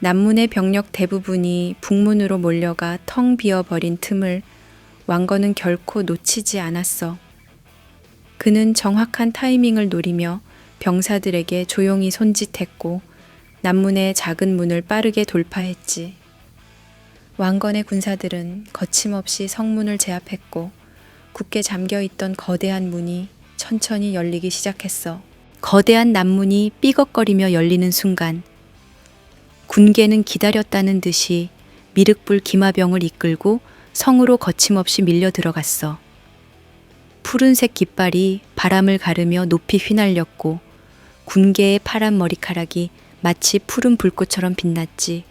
남문의 병력 대부분이 북문으로 몰려가 텅 비어버린 틈을 왕건은 결코 놓치지 않았어. 그는 정확한 타이밍을 노리며 병사들에게 조용히 손짓했고 남문의 작은 문을 빠르게 돌파했지. 왕건의 군사들은 거침없이 성문을 제압했고 굳게 잠겨있던 거대한 문이 천천히 열리기 시작했어. 거대한 남문이 삐걱거리며 열리는 순간 군계는 기다렸다는 듯이 미륵불 기마병을 이끌고 성으로 거침없이 밀려 들어갔어. 푸른색 깃발이 바람을 가르며 높이 휘날렸고 군계의 파란 머리카락이 마치 푸른 불꽃처럼 빛났지.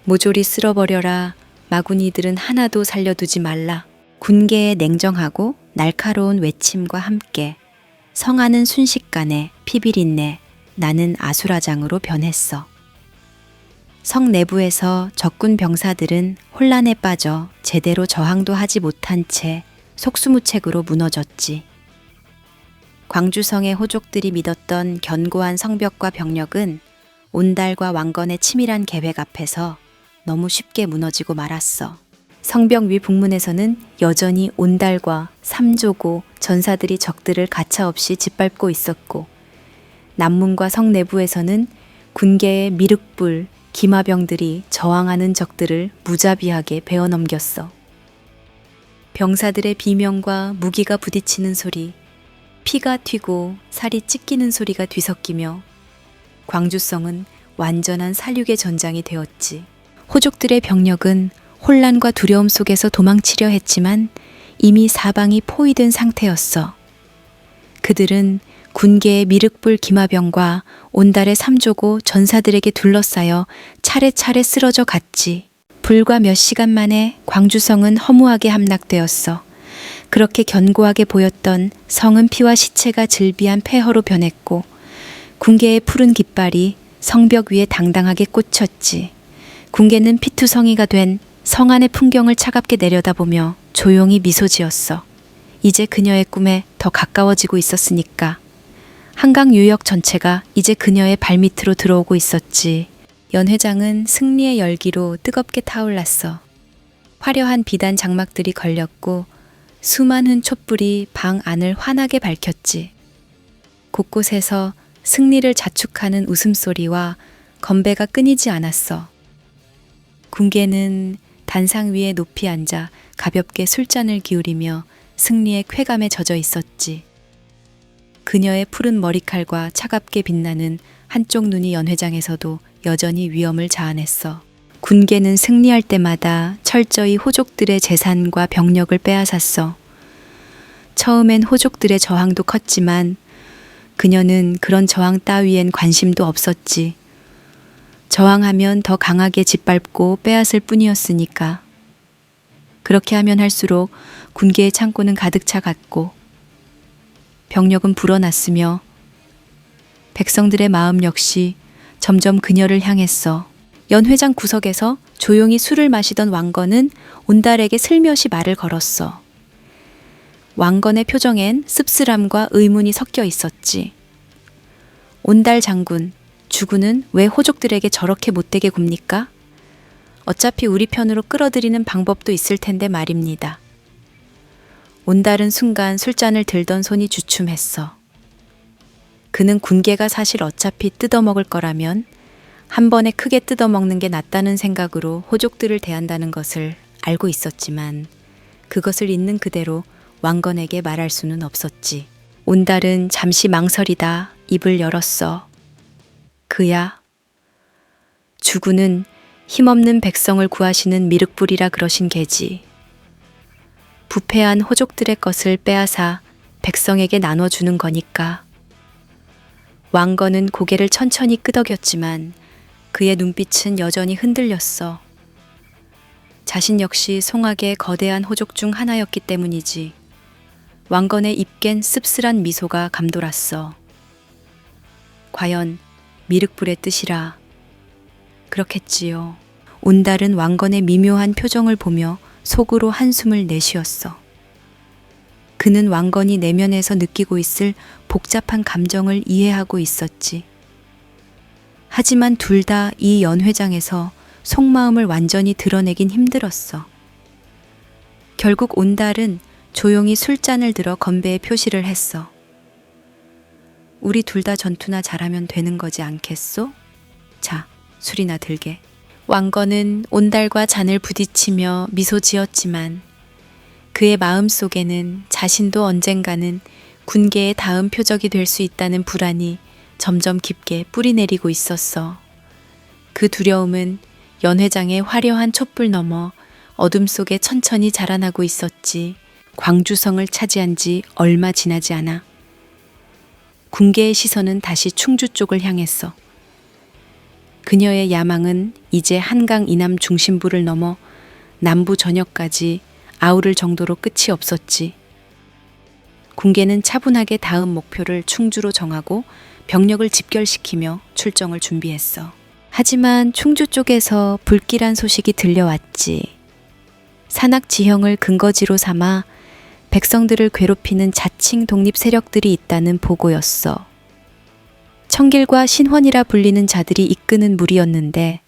모조리 쓸어버려라. 마구니들은 하나도 살려두지 말라. 군계의 냉정하고 날카로운 외침과 함께 성하는 순식간에 피비린내 나는 아수라장으로 변했어. 성 내부에서 적군 병사들은 혼란에 빠져 제대로 저항도 하지 못한 채 속수무책으로 무너졌지. 광주성의 호족들이 믿었던 견고한 성벽과 병력은 온달과 왕건의 치밀한 계획 앞에서 너무 쉽게 무너지고 말았어. 성벽 위 북문에서는 여전히 온달과 삼조고 전사들이 적들을 가차없이 짓밟고 있었고, 남문과 성 내부에서는 군계의 미륵불, 기마병들이 저항하는 적들을 무자비하게 베어넘겼어. 병사들의 비명과 무기가 부딪히는 소리, 피가 튀고 살이 찢기는 소리가 뒤섞이며 광주성은 완전한 살육의 전장이 되었지. 호족들의 병력은 혼란과 두려움 속에서 도망치려 했지만 이미 사방이 포위된 상태였어. 그들은 군계의 미륵불 기마병과 온달의 삼조고 전사들에게 둘러싸여 차례차례 쓰러져 갔지. 불과 몇 시간 만에 광주성은 허무하게 함락되었어. 그렇게 견고하게 보였던 성은 피와 시체가 즐비한 폐허로 변했고 군계의 푸른 깃발이 성벽 위에 당당하게 꽂혔지. 군계는 피투성이가 된 성 안의 풍경을 차갑게 내려다보며 조용히 미소 지었어. 이제 그녀의 꿈에 더 가까워지고 있었으니까. 한강 유역 전체가 이제 그녀의 발밑으로 들어오고 있었지. 연 회장은 승리의 열기로 뜨겁게 타올랐어. 화려한 비단 장막들이 걸렸고 수많은 촛불이 방 안을 환하게 밝혔지. 곳곳에서 승리를 자축하는 웃음소리와 건배가 끊이지 않았어. 군계는 단상 위에 높이 앉아 가볍게 술잔을 기울이며 승리의 쾌감에 젖어 있었지. 그녀의 푸른 머리칼과 차갑게 빛나는 한쪽 눈이 연 회장에서도 여전히 위험을 자아냈어. 군계는 승리할 때마다 철저히 호족들의 재산과 병력을 빼앗았어. 처음엔 호족들의 저항도 컸지만 그녀는 그런 저항 따위엔 관심도 없었지. 저항하면 더 강하게 짓밟고 빼앗을 뿐이었으니까. 그렇게 하면 할수록 군계의 창고는 가득 차갔고 병력은 불어났으며 백성들의 마음 역시 점점 그녀를 향했어. 연 회장 구석에서 조용히 술을 마시던 왕건은 온달에게 슬며시 말을 걸었어. 왕건의 표정엔 씁쓸함과 의문이 섞여 있었지. 온달 장군, 주군은 왜 호족들에게 저렇게 못되게 굽니까? 어차피 우리 편으로 끌어들이는 방법도 있을 텐데 말입니다. 온달은 순간 술잔을 들던 손이 주춤했어. 그는 군계가 사실 어차피 뜯어먹을 거라면 한 번에 크게 뜯어먹는 게 낫다는 생각으로 호족들을 대한다는 것을 알고 있었지만 그것을 있는 그대로 왕건에게 말할 수는 없었지. 온달은 잠시 망설이다 입을 열었어. 그야. 주군은 힘없는 백성을 구하시는 미륵불이라 그러신 게지. 부패한 호족들의 것을 빼앗아 백성에게 나눠주는 거니까. 왕건은 고개를 천천히 끄덕였지만 그의 눈빛은 여전히 흔들렸어. 자신 역시 송악의 거대한 호족 중 하나였기 때문이지. 왕건의 입겐 씁쓸한 미소가 감돌았어. 과연 미륵불의 뜻이라. 그렇겠지요. 온달은 왕건의 미묘한 표정을 보며 속으로 한숨을 내쉬었어. 그는 왕건이 내면에서 느끼고 있을 복잡한 감정을 이해하고 있었지. 하지만 둘 다 이 연회장에서 속마음을 완전히 드러내긴 힘들었어. 결국 온달은 조용히 술잔을 들어 건배의 표시를 했어. 우리 둘 다 전투나 잘하면 되는 거지 않겠소? 자, 술이나 들게. 왕건은 온달과 잔을 부딪히며 미소 지었지만 그의 마음 속에는 자신도 언젠가는 군계의 다음 표적이 될 수 있다는 불안이 점점 깊게 뿌리내리고 있었어. 그 두려움은 연회장의 화려한 촛불 너머 어둠 속에 천천히 자라나고 있었지. 광주성을 차지한 지 얼마 지나지 않아. 군계의 시선은 다시 충주 쪽을 향했어. 그녀의 야망은 이제 한강 이남 중심부를 넘어 남부 전역까지 아우를 정도로 끝이 없었지. 군계는 차분하게 다음 목표를 충주로 정하고 병력을 집결시키며 출정을 준비했어. 하지만 충주 쪽에서 불길한 소식이 들려왔지. 산악지형을 근거지로 삼아 백성들을 괴롭히는 자칭 독립 세력들이 있다는 보고였어. 청길과 신헌이라 불리는 자들이 이끄는 무리였는데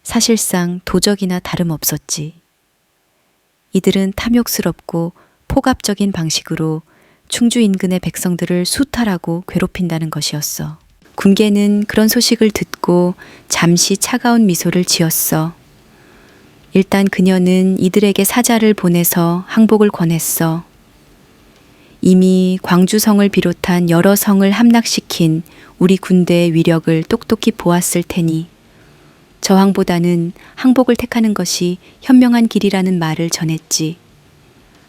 사실상 도적이나 다름없었지. 이들은 탐욕스럽고 폭압적인 방식으로 충주 인근의 백성들을 수탈하고 괴롭힌다는 것이었어. 군계는 그런 소식을 듣고 잠시 차가운 미소를 지었어. 일단 그녀는 이들에게 사자를 보내서 항복을 권했어. 이미 광주성을 비롯한 여러 성을 함락시킨 우리 군대의 위력을 똑똑히 보았을 테니 저항보다는 항복을 택하는 것이 현명한 길이라는 말을 전했지.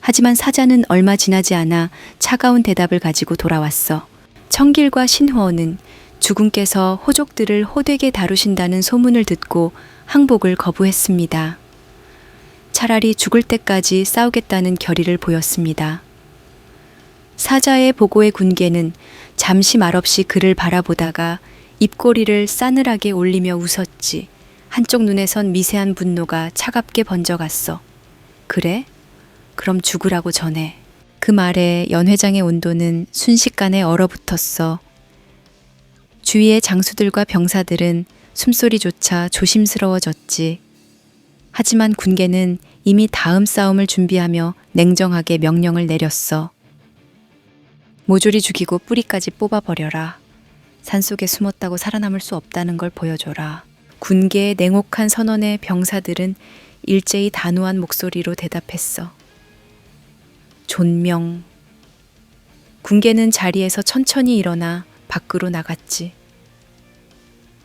하지만 사자는 얼마 지나지 않아 차가운 대답을 가지고 돌아왔어. 청길과 신호어는 주군께서 호족들을 호되게 다루신다는 소문을 듣고 항복을 거부했습니다. 차라리 죽을 때까지 싸우겠다는 결의를 보였습니다. 사자의 보고의 군계는 잠시 말없이 그를 바라보다가 입꼬리를 싸늘하게 올리며 웃었지. 한쪽 눈에선 미세한 분노가 차갑게 번져갔어. 그래? 그럼 죽으라고 전해. 그 말에 연회장의 온도는 순식간에 얼어붙었어. 주위의 장수들과 병사들은 숨소리조차 조심스러워졌지. 하지만 군계는 이미 다음 싸움을 준비하며 냉정하게 명령을 내렸어. 모조리 죽이고 뿌리까지 뽑아버려라. 산속에 숨었다고 살아남을 수 없다는 걸 보여줘라. 군계의 냉혹한 선언에 병사들은 일제히 단호한 목소리로 대답했어. 존명. 군계는 자리에서 천천히 일어나 밖으로 나갔지.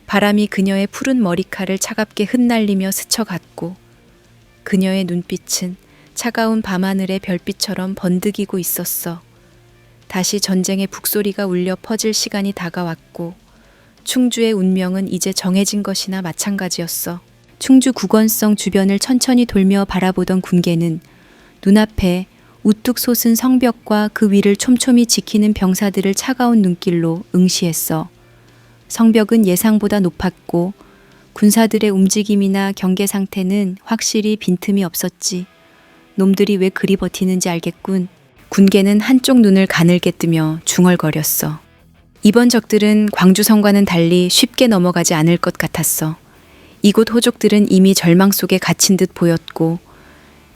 바람이 그녀의 푸른 머리칼을 차갑게 흩날리며 스쳐갔고 그녀의 눈빛은 차가운 밤하늘의 별빛처럼 번득이고 있었어. 다시 전쟁의 북소리가 울려 퍼질 시간이 다가왔고 충주의 운명은 이제 정해진 것이나 마찬가지였어. 충주 국원성 주변을 천천히 돌며 바라보던 군계는 눈앞에 우뚝 솟은 성벽과 그 위를 촘촘히 지키는 병사들을 차가운 눈길로 응시했어. 성벽은 예상보다 높았고 군사들의 움직임이나 경계 상태는 확실히 빈틈이 없었지. 놈들이 왜 그리 버티는지 알겠군. 군계는 한쪽 눈을 가늘게 뜨며 중얼거렸어. 이번 적들은 광주성과는 달리 쉽게 넘어가지 않을 것 같았어. 이곳 호족들은 이미 절망 속에 갇힌 듯 보였고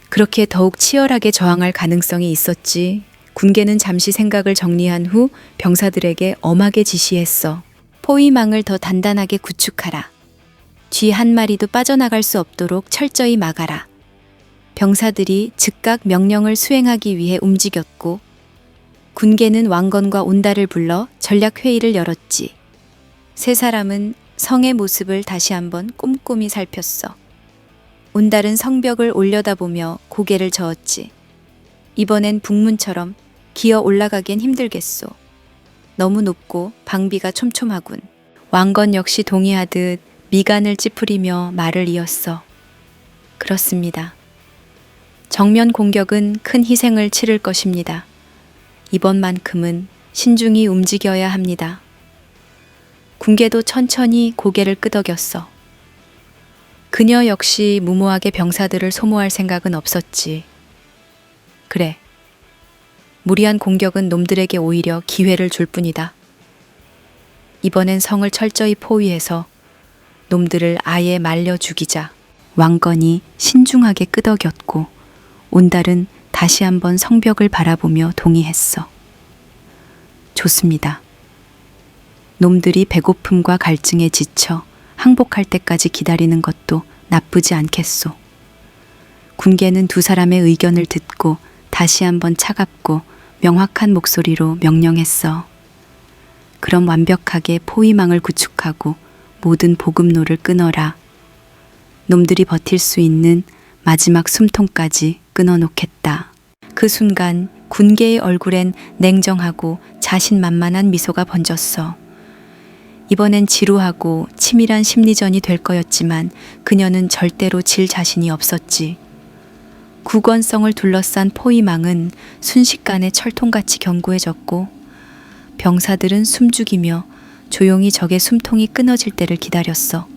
그렇게 더욱 치열하게 저항할 가능성이 있었지. 군계는 잠시 생각을 정리한 후 병사들에게 엄하게 지시했어. 포위망을 더 단단하게 구축하라. 쥐 한 마리도 빠져나갈 수 없도록 철저히 막아라. 병사들이 즉각 명령을 수행하기 위해 움직였고 군계는 왕건과 온달을 불러 전략회의를 열었지. 세 사람은 성의 모습을 다시 한번 꼼꼼히 살폈어. 온달은 성벽을 올려다보며 고개를 저었지. 이번엔 북문처럼 기어 올라가기엔 힘들겠소. 너무 높고 방비가 촘촘하군. 왕건 역시 동의하듯 미간을 찌푸리며 말을 이었어. 그렇습니다. 정면 공격은 큰 희생을 치를 것입니다. 이번만큼은 신중히 움직여야 합니다. 군계도 천천히 고개를 끄덕였어. 그녀 역시 무모하게 병사들을 소모할 생각은 없었지. 그래. 무리한 공격은 놈들에게 오히려 기회를 줄 뿐이다. 이번엔 성을 철저히 포위해서 놈들을 아예 말려 죽이자 왕건이 신중하게 끄덕였고 온달은 다시 한번 성벽을 바라보며 동의했어. 좋습니다. 놈들이 배고픔과 갈증에 지쳐 항복할 때까지 기다리는 것도 나쁘지 않겠소. 군계는 두 사람의 의견을 듣고 다시 한번 차갑고 명확한 목소리로 명령했어. 그럼 완벽하게 포위망을 구축하고 모든 보급로를 끊어라. 놈들이 버틸 수 있는 마지막 숨통까지 끊어놓겠다. 그 순간 군계의 얼굴엔 냉정하고 자신만만한 미소가 번졌어. 이번엔 지루하고 치밀한 심리전이 될 거였지만 그녀는 절대로 질 자신이 없었지. 국원성을 둘러싼 포위망은 순식간에 철통같이 견고해졌고 병사들은 숨죽이며 조용히 적의 숨통이 끊어질 때를 기다렸어.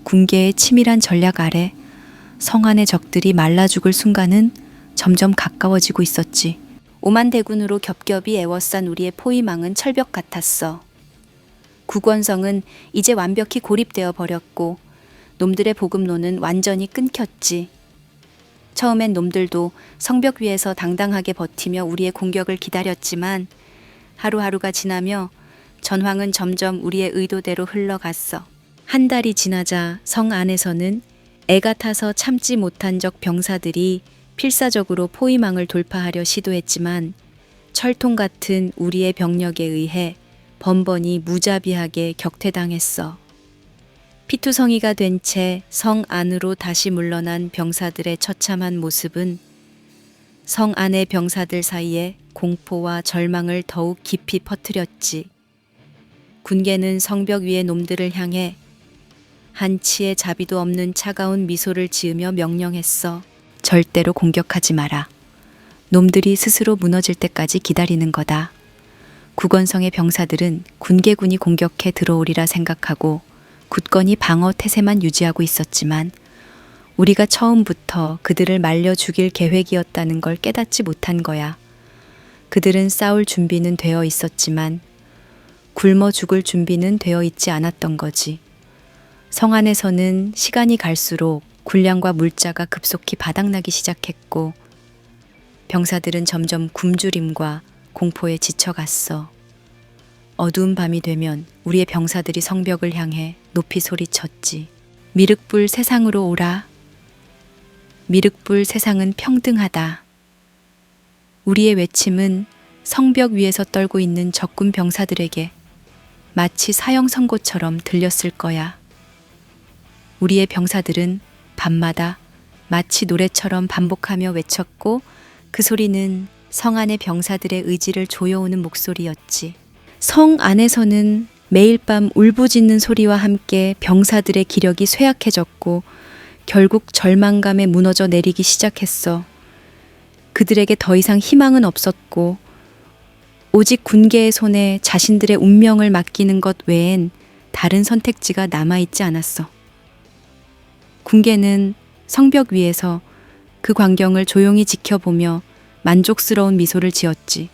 군계의 치밀한 전략 아래 성 안의 적들이 말라 죽을 순간은 점점 가까워지고 있었지. 오만 대군으로 겹겹이 에워싼 우리의 포위망은 철벽 같았어. 국원성은 이제 완벽히 고립되어 버렸고 놈들의 보급로는 완전히 끊겼지. 처음엔 놈들도 성벽 위에서 당당하게 버티며 우리의 공격을 기다렸지만 하루하루가 지나며 전황은 점점 우리의 의도대로 흘러갔어. 한 달이 지나자 성 안에서는 애가 타서 참지 못한 적 병사들이 필사적으로 포위망을 돌파하려 시도했지만 철통 같은 우리의 병력에 의해 번번이 무자비하게 격퇴당했어. 피투성이가 된 채 성 안으로 다시 물러난 병사들의 처참한 모습은 성 안의 병사들 사이에 공포와 절망을 더욱 깊이 퍼뜨렸지. 군계는 성벽 위의 놈들을 향해 한치의 자비도 없는 차가운 미소를 지으며 명령했어. 절대로 공격하지 마라. 놈들이 스스로 무너질 때까지 기다리는 거다. 국원성의 병사들은 군계군이 공격해 들어오리라 생각하고 굳건히 방어 태세만 유지하고 있었지만 우리가 처음부터 그들을 말려 죽일 계획이었다는 걸 깨닫지 못한 거야. 그들은 싸울 준비는 되어 있었지만 굶어 죽을 준비는 되어 있지 않았던 거지. 성 안에서는 시간이 갈수록 군량과 물자가 급속히 바닥나기 시작했고 병사들은 점점 굶주림과 공포에 지쳐갔어. 어두운 밤이 되면 우리의 병사들이 성벽을 향해 높이 소리쳤지. 미륵불 세상으로 오라. 미륵불 세상은 평등하다. 우리의 외침은 성벽 위에서 떨고 있는 적군 병사들에게 마치 사형 선고처럼 들렸을 거야. 우리의 병사들은 밤마다 마치 노래처럼 반복하며 외쳤고 그 소리는 성 안의 병사들의 의지를 조여오는 목소리였지. 성 안에서는 매일 밤 울부짖는 소리와 함께 병사들의 기력이 쇠약해졌고 결국 절망감에 무너져 내리기 시작했어. 그들에게 더 이상 희망은 없었고 오직 군계의 손에 자신들의 운명을 맡기는 것 외엔 다른 선택지가 남아있지 않았어. 군계는 성벽 위에서 그 광경을 조용히 지켜보며 만족스러운 미소를 지었지.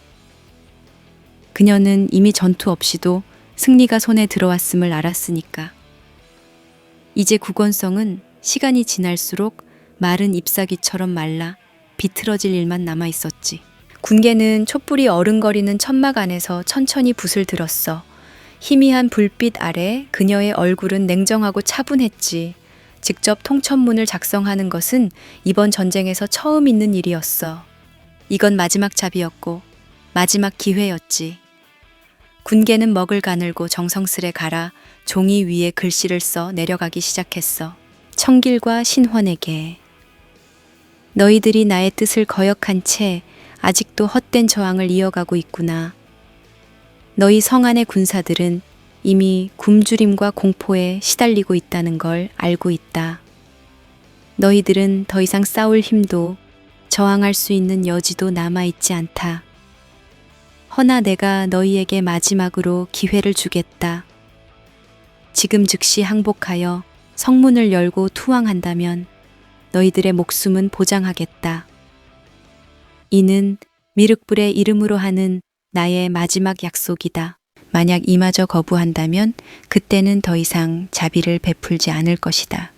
그녀는 이미 전투 없이도 승리가 손에 들어왔음을 알았으니까. 이제 국원성은 시간이 지날수록 마른 잎사귀처럼 말라 비틀어질 일만 남아 있었지. 군계는 촛불이 어른거리는 천막 안에서 천천히 붓을 들었어. 희미한 불빛 아래 그녀의 얼굴은 냉정하고 차분했지. 직접 통천문을 작성하는 것은 이번 전쟁에서 처음 있는 일이었어. 이건 마지막 잡이었고 마지막 기회였지. 군계는 먹을 가늘고 정성스레 갈아 종이 위에 글씨를 써 내려가기 시작했어. 청길과 신헌에게. 너희들이 나의 뜻을 거역한 채 아직도 헛된 저항을 이어가고 있구나. 너희 성 안의 군사들은 이미 굶주림과 공포에 시달리고 있다는 걸 알고 있다. 너희들은 더 이상 싸울 힘도 저항할 수 있는 여지도 남아있지 않다. 허나 내가 너희에게 마지막으로 기회를 주겠다. 지금 즉시 항복하여 성문을 열고 투항한다면 너희들의 목숨은 보장하겠다. 이는 미륵불의 이름으로 하는 나의 마지막 약속이다. 만약 이마저 거부한다면 그때는 더 이상 자비를 베풀지 않을 것이다.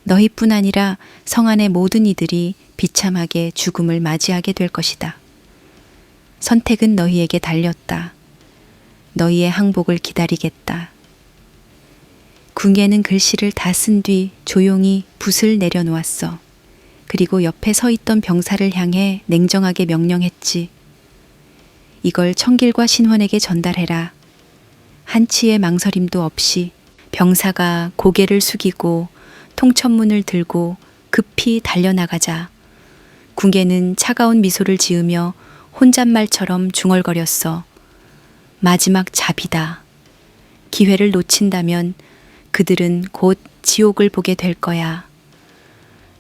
너희뿐 아니라 성 안의 모든 이들이 비참하게 죽음을 맞이하게 될 것이다. 선택은 너희에게 달렸다. 너희의 항복을 기다리겠다. 궁예는 글씨를 다 쓴 뒤 조용히 붓을 내려놓았어. 그리고 옆에 서 있던 병사를 향해 냉정하게 명령했지. 이걸 청길과 신원에게 전달해라. 한치의 망설임도 없이. 병사가 고개를 숙이고 통천문을 들고 급히 달려나가자 궁예는 차가운 미소를 지으며 혼잣말처럼 중얼거렸어. 마지막 자비다. 기회를 놓친다면 그들은 곧 지옥을 보게 될 거야.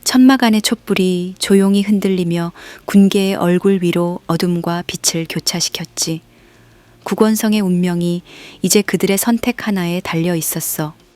천막 안의 촛불이 조용히 흔들리며 군계의 얼굴 위로 어둠과 빛을 교차시켰지. 국원성의 운명이 이제 그들의 선택 하나에 달려 있었어.